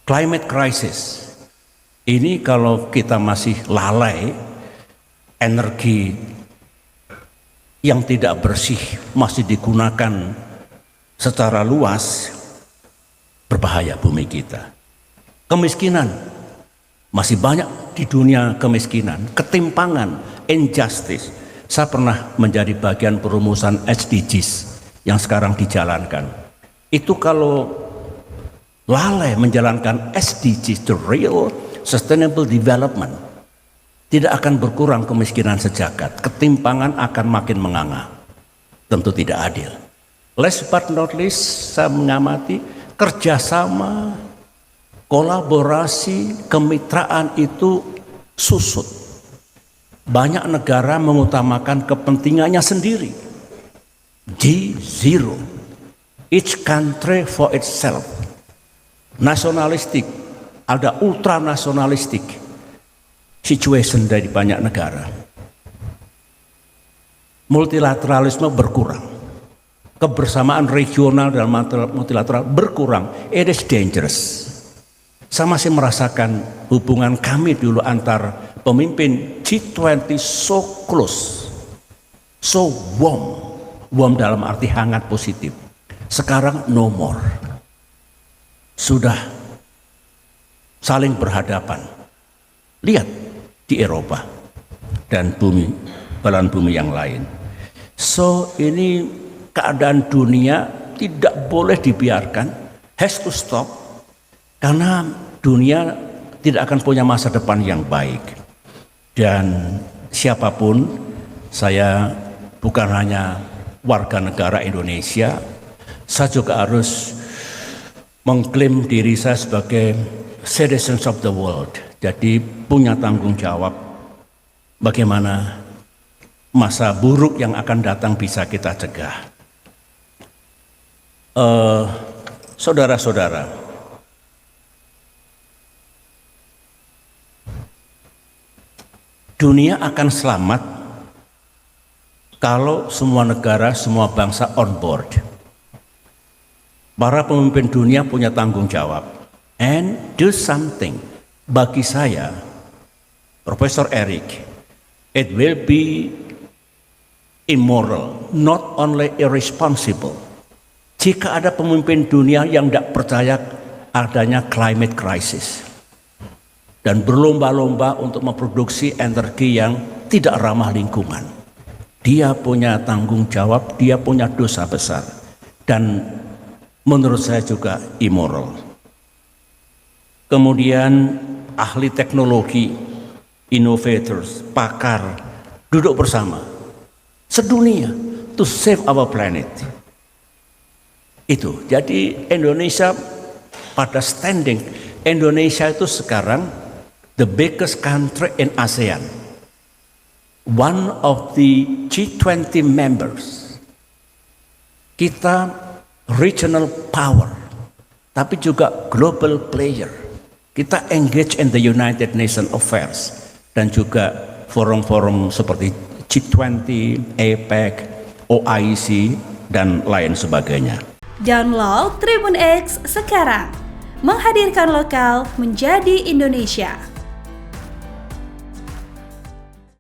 Climate crisis ini kalau kita masih lalai, energi yang tidak bersih masih digunakan secara luas, berbahaya bumi kita. Kemiskinan, masih banyak di dunia kemiskinan, ketimpangan, injustice. Saya pernah menjadi bagian perumusan SDGs yang sekarang dijalankan. Itu kalau lalai menjalankan SDGs, the real sustainable development, tidak akan berkurang kemiskinan sejagat. Ketimpangan akan makin menganga. Tentu tidak adil. Last but not least, saya mengamati kerjasama, kolaborasi, kemitraan itu susut. Banyak negara mengutamakan kepentingannya sendiri. G0. Each country for itself. Nasionalistik, ada ultranasionalistik situation dari banyak negara. Multilateralisme berkurang. Kebersamaan regional dan multilateral berkurang. It is dangerous. Saya masih merasakan hubungan kami dulu antar pemimpin G20 so close, so warm dalam arti hangat positif. Sekarang no more. Sudah saling berhadapan. Lihat di Eropa dan belahan bumi yang lain. So ini keadaan dunia tidak boleh dibiarkan, has to stop, karena dunia tidak akan punya masa depan yang baik. Dan siapapun, saya bukan hanya warga negara Indonesia, saya juga harus mengklaim diri saya sebagai citizens of the world. Jadi punya tanggung jawab bagaimana masa buruk yang akan datang bisa kita cegah. Saudara-saudara, dunia akan selamat kalau semua negara, semua bangsa on board. Para pemimpin dunia punya tanggung jawab and do something. Bagi saya, Profesor Eric, it will be immoral, not only irresponsible, jika ada pemimpin dunia yang tidak percaya adanya climate crisis dan berlomba-lomba untuk memproduksi energi yang tidak ramah lingkungan. Dia punya tanggung jawab, dia punya dosa besar, dan menurut saya juga immoral. Kemudian ahli teknologi, innovators, pakar, duduk bersama sedunia to save our planet. Itu, jadi Indonesia pada standing, Indonesia itu sekarang the biggest country in ASEAN. One of the G20 members. Kita regional power, tapi juga global player. Kita engage in the United Nations affairs dan juga forum-forum seperti G20, APEC, OIC, dan lain sebagainya. Download Tribun X sekarang, menghadirkan lokal menjadi Indonesia.